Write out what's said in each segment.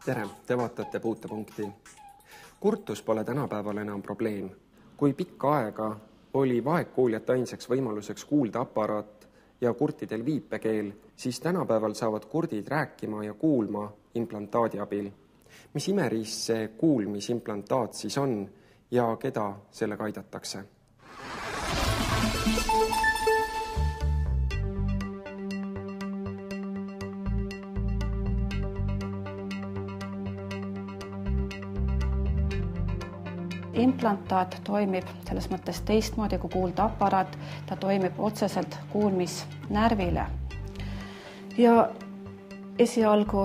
Tere, te vaatate Puutepunkti. Kurtus pole tänapäeval enam probleem. Kui pikka aega oli vaegkuuljate ainsaks võimaluseks kuulda aparaat ja kurtidel viipekeel, siis tänapäeval saavad kurdid rääkima ja kuulma implantaadi abil. Mis imeriis see kuulmisimplantaat siis on ja keda sellega aidatakse? Implantaat toimib selles mõttes teistmoodi kui kuuldeaparaat, ta toimib otseselt kuulmisnärvile. Ja esialgu,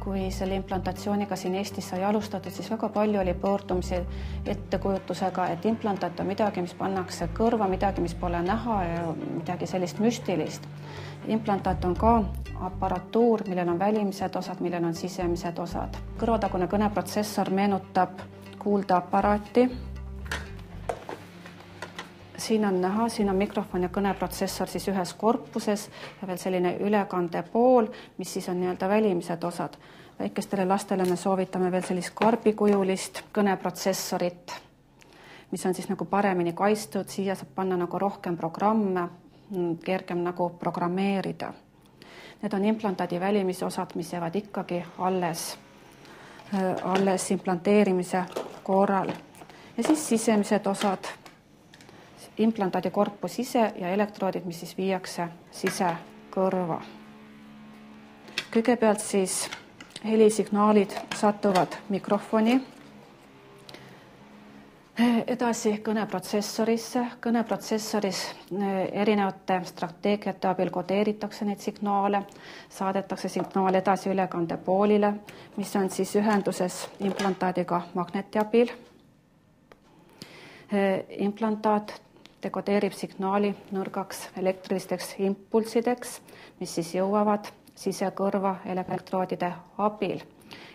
kui selle implantatsiooniga siin Eestis sai alustatud, siis väga palju oli pöördumisi ettekujutusega, et implantaat on midagi, mis pannakse kõrva, midagi, mis pole näha ja midagi sellist müstilist. Implantaat on ka aparatuur, millel on välimised osad, millel on sisemised osad. Kõrvatagune kõneprotsessor meenutab kuuldeaparaati. Siin on näha, siin on mikrofon ja kõneprotsessor siis ühes korpuses ja veel selline ülekande pool, mis siis on nii-öelda välimised osad. Väikestele lastele me soovitame veel sellist karbikujulist kõneprotsessorit, mis on siis nagu paremini kaitstud, siia saab panna nagu rohkem programme, kergem nagu programmeerida. Need on implantaadi välimisosad, mis jäävad ikkagi alles implanteerimise korral. Ja siis sisemised osad, implantaadi korpus ise ja elektroodid, mis siis viiakse sisekõrva. Kõigepealt siis helisignaalid satuvad mikrofoni, edasi kõneprotsessorisse. Kõneprotsessoris erinevate strateegiate abil kodeeritakse neid signaale, saadetakse signaal edasi ülekande poolile, mis on siis ühenduses implantaadiga magneti abil. Implantaat dekodeerib signaali nõrgaks elektrilisteks impulssideks, mis siis jõuavad sisekõrva elektroodide abil.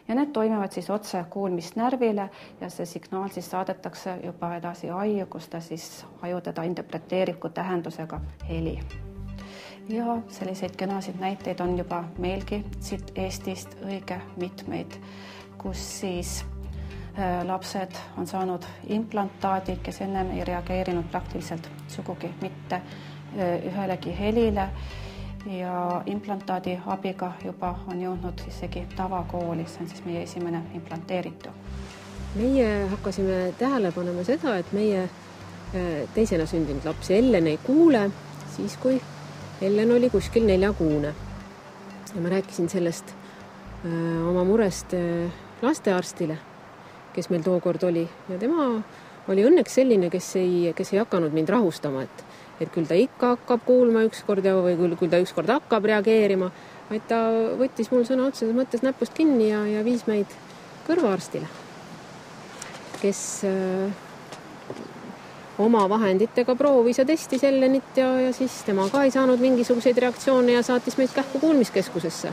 Ja need toimivad siis otse kuulmisnärvile ja see signaal siis saadetakse juba edasi aiu, kus ta siis aju teda interpreteerib kui tähendusega heli. Ja selliseid kenasid näiteid on juba meilgi siit Eestist õige mitmeid, kus siis lapsed on saanud implantaadi, kes ennem ei reageerinud praktiliselt sugugi mitte ühelegi helile ja implantaadi abiga juba on jõudnud isegi tavakooli, see on siis meie esimene implanteeritu. Meie hakkasime tähele panema seda, et meie teisena sündinud lapsi Ellen ei kuule siis, kui Ellen oli kuskil 4-kuune. Ja ma rääkisin sellest oma murest lastearstile, kes meil tookord oli. Ja tema oli õnneks selline, kes ei hakanud mind rahustama, et küll ta ikka hakkab kuulma ükskord või küll ta ükskord hakkab reageerima, vaid ta võttis mul sõna otseses mõttes näpust kinni ja viis meid kõrvaarstile, kes oma vahenditega proovis ja testis Ellenit ja siis tema ka ei saanud mingisuguseid reaktsioone ja saatis meid kähku kuulmiskeskusesse.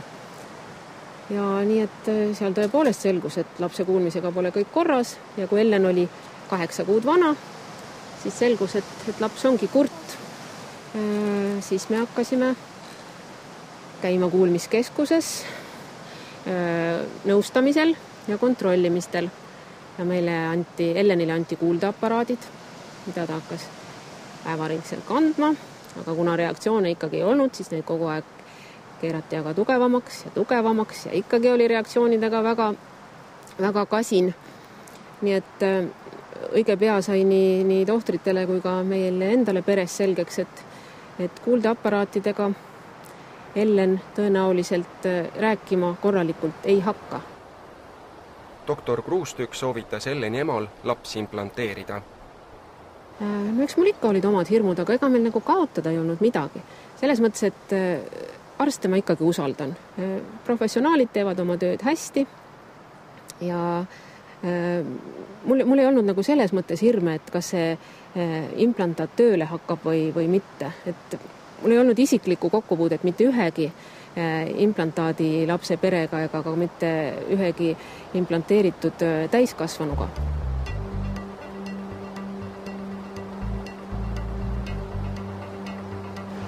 Ja nii, et seal tõepoolest selgus, et lapse kuulmisega pole kõik korras ja kui Ellen oli 8 kuud vana, siis selgus, et laps ongi kurt. Siis me hakkasime käima kuulmiskeskuses nõustamisel ja kontrollimistel. Ja Ellenile anti kuuldeaparaadid, mida ta hakkas päevaringselt kandma, aga kuna reaktsioone ikkagi ei olnud, siis neid kogu aeg keerati aga tugevamaks ja ikkagi oli reaktsioonidega väga, väga kasin. Nii et õige pea sai nii tohtritele kui ka meile endale peres selgeks, et kuuldeaparaatidega Ellen tõenäoliselt rääkima korralikult ei hakka. Doktor Kruustük soovitas Elleni emal laps implanteerida. No eks mul ikka olid omad hirmud, aga ega meil nagu kaotada ei olnud midagi. Selles mõttes, et arste ma ikkagi usaldan. Professionaalid teevad oma tööd hästi ja mul ei olnud nagu selles mõttes hirme, et kas see implantaat tööle hakkab või mitte. Et mul ei olnud isiklikku kokkupuudet mitte ühegi implantaadi lapse perega ega ka mitte ühegi implanteeritud täiskasvanuga.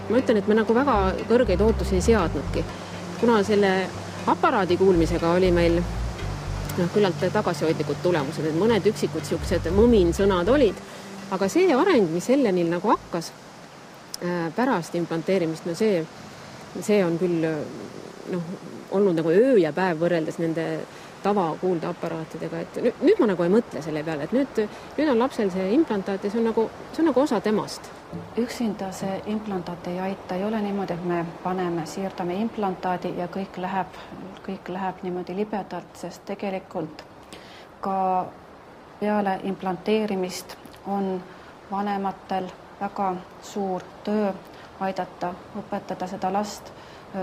Ma ütlen, et me nagu väga kõrgeid ootusi ei seadnudki. Kuna selle aparaadi kuulmisega oli meil küllalt tagasihoidlikud tulemused, et mõned üksikud siuksed mõminsõnad olid, aga see areng, mis Ellenil nagu hakkas pärast implanteerimist, see on küll olnud nagu öö ja päev võrreldes nende tavakuuldeaparaatidega, et nüüd ma nagu ei mõtle selle peale, et nüüd on lapsel see implantaat ja see on nagu osa temast. Üksinda see implantaat ei aita, ei ole niimoodi, et me siirdame implantaadi ja kõik läheb niimoodi libedalt, sest tegelikult ka peale implanteerimist on vanematel väga suur töö aidata, õpetada seda last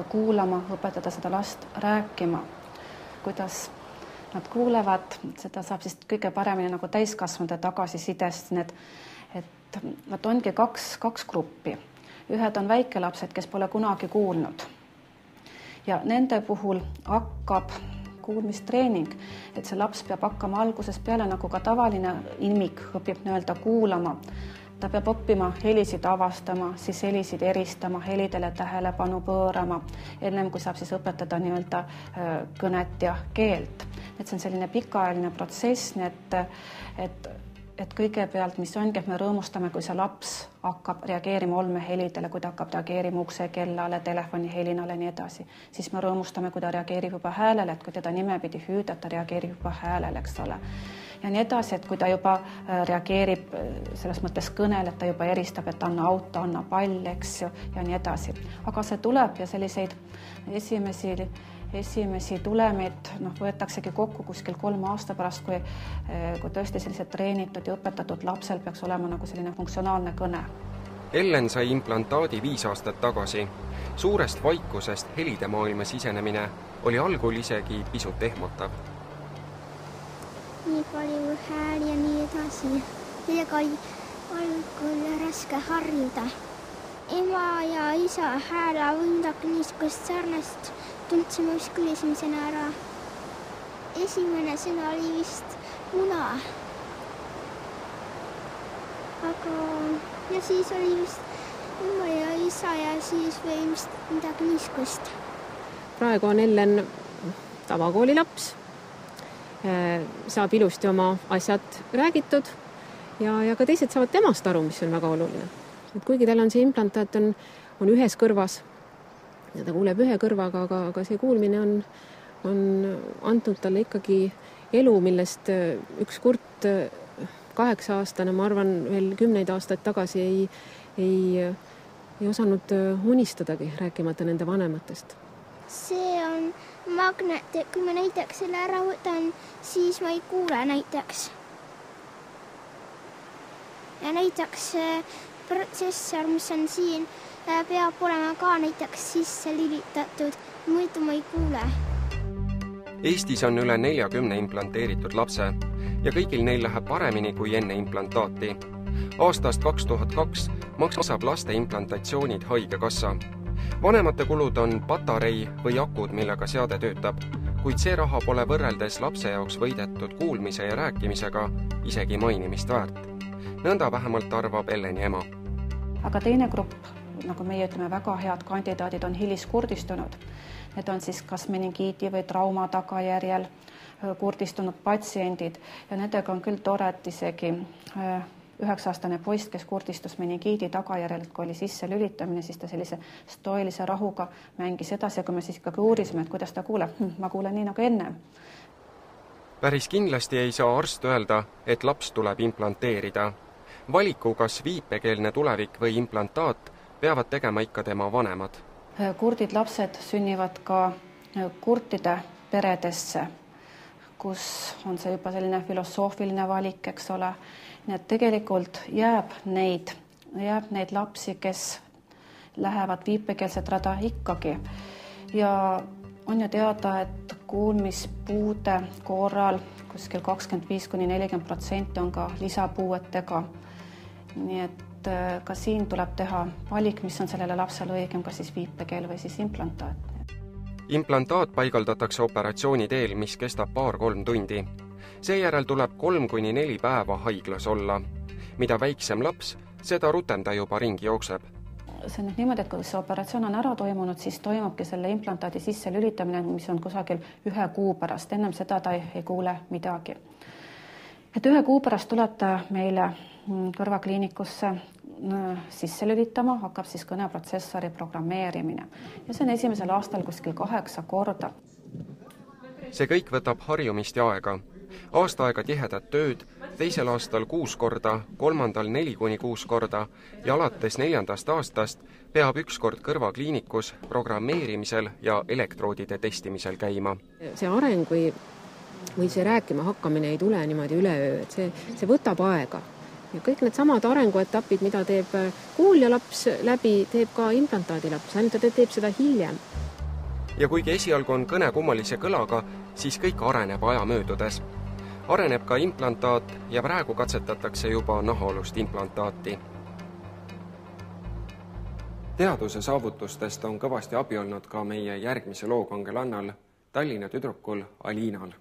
kuulama, õpetada seda last rääkima. Kuidas nad kuulevad, seda saab siis kõige paremini nagu täiskasvanute tagasisidest, et nad ongi kaks gruppi. Ühed on väikelapsed, kes pole kunagi kuulnud. Ja nende puhul hakkab kuulmistreening, et see laps peab hakkama algusest peale nagu ka tavaline imik õpib kuulama. Ta peab õppima helisid avastama, siis helisid eristama, helidele tähelepanu pöörama, ennem kui saab siis õpetada kõnet ja keelt. Et see on selline pikaajaline protsess, et kõigepealt, mis ongi, et me rõõmustame, kui see laps hakkab reageerima olmehelidele, kui ta hakkab reageerima ukse kellale, telefoni helinale, nii edasi. Siis me rõõmustame, kui ta reageerib juba häälele, et kui teda nimepidi hüüda, ta reageerib juba häälele, eks ole. Ja nii edasi, et kui ta juba reageerib selles mõttes kõnel, et ta juba eristab, et anna auto, anna pall, eks ju, ja nii edasi. Aga see tuleb ja selliseid esimesi tulemeid võetaksegi kokku kuskil 3 aasta pärast, kui tõesti sellised treenitud ja õpetatud lapsel peaks olema nagu selline funktsionaalne kõne. Ellen sai implantaadi 5 aastat tagasi. Suurest vaikusest helide maailma sisenemine oli algul isegi pisut ehmatav. Nii palju hääl ja nii edasi. Millega oli algul raske harjuda. Ema ja isa hääla võndakniiskust sarnast tundsime vist küll esimesena ära. Esimene sõna oli vist muna. Aga ja siis oli vist ema ja isa ja siis või vist midagi niiskust. Praegu on Ellen tavakooli laps. Saab ilusti oma asjad räägitud ja ka teised saavad temast aru, mis on väga oluline. Et kuigi tal on see implantaat on ühes kõrvas ja ta kuuleb ühe kõrvaga, aga see kuulmine on andnud talle ikkagi elu, millest üks kurt 8-aastane, ma arvan, veel 10 aastaid tagasi ei osanud unistadagi, rääkimata nende vanematest. See on magnet, kui ma näiteks selle ära võtan, siis ma ei kuule näiteks. Ja näiteks protsessor, mis on siin, peab olema ka näiteks sisse lülitatud, muidu ma ei kuule. Eestis on üle 40 implanteeritud lapse ja kõigil neil läheb paremini kui enne implantaati. Aastast 2002 maksab laste implantatsioonid haigekassa. Vanemate kulud on patarei või akud, millega seade töötab, kuid see raha pole võrreldes lapse jaoks võidetud kuulmise ja rääkimisega isegi mainimist väärt. Nõnda vähemalt arvab Elleni ema. Aga teine grupp, nagu meie ütleme, väga head kandidaadid on hiliskurdistunud. Need on siis kas meningiidi või trauma tagajärjel kurdistunud patsiendid ja nendega on küll tore, et isegi 9-aastane poist, kes kurdistus meningiidi tagajärjel, kui oli sisse lülitamine, siis ta sellise stoilise rahuga mängis edasi ja kui me siis ikkagi uurisime, et kuidas ta kuuleb, ma kuulen nii nagu enne. Päris kindlasti ei saa arst öelda, et laps tuleb implanteerida. Valiku kas viipekeelne tulevik või implantaat peavad tegema ikka tema vanemad. Kurdid lapsed sünnivad ka kurtide peredesse, kus on see juba selline filosoofiline valik, eks ole. Nii et tegelikult jääb neid lapsi, kes lähevad viipekeelset rada ikkagi. Ja on ju teada, et kuulmispuude korral kuskil 25–40% on ka lisapuuetega. Nii et ka siin tuleb teha valik, mis on sellele lapsele õigem, kas siis viipekeel või siis implantaat. Implantaat paigaldatakse operatsiooni teel, mis kestab 2–3 tundi. Seejärel tuleb 3–4 päeva haiglas olla. Mida väiksem laps, seda rutem ta juba ringi jookseb. see on niimoodi, et kui see operatsioon on ära toimunud, siis toimubki selle implantaadi sisse lülitamine, mis on kusagil 1 kuu pärast. Ennem seda ta ei kuule midagi. Et 1 kuu pärast tuleb ta meile kõrvakliinikusse sisse lülitama, hakkab siis kõneprotsessori programmeerimine. Ja see on esimesel aastal kuskil 8 korda. See kõik võtab harjumist ja aega. Aasta aega tihedat tööd, teisel aastal 6 korda, 3. 4–6 korda ja alates 4. aastast peab 1 kord kõrvakliinikus programmeerimisel ja elektroodide testimisel käima. See areng või see rääkima hakkamine ei tule niimoodi üleöö, et see võtab aega. Ja kõik need samad arenguetapid, mida teeb kuuljalaps läbi, teeb ka implantaadilaps, ainult ta teeb seda hiljem. Ja kuigi esialgu on kõne kummalise kõlaga, siis kõik areneb aja möödudes. Areneb ka implantaat ja praegu katsetatakse juba nahaolust implantaati. Teaduse saavutustest on kõvasti abi olnud ka meie järgmise lookongel Annal, Tallinna tüdrukul Alinal.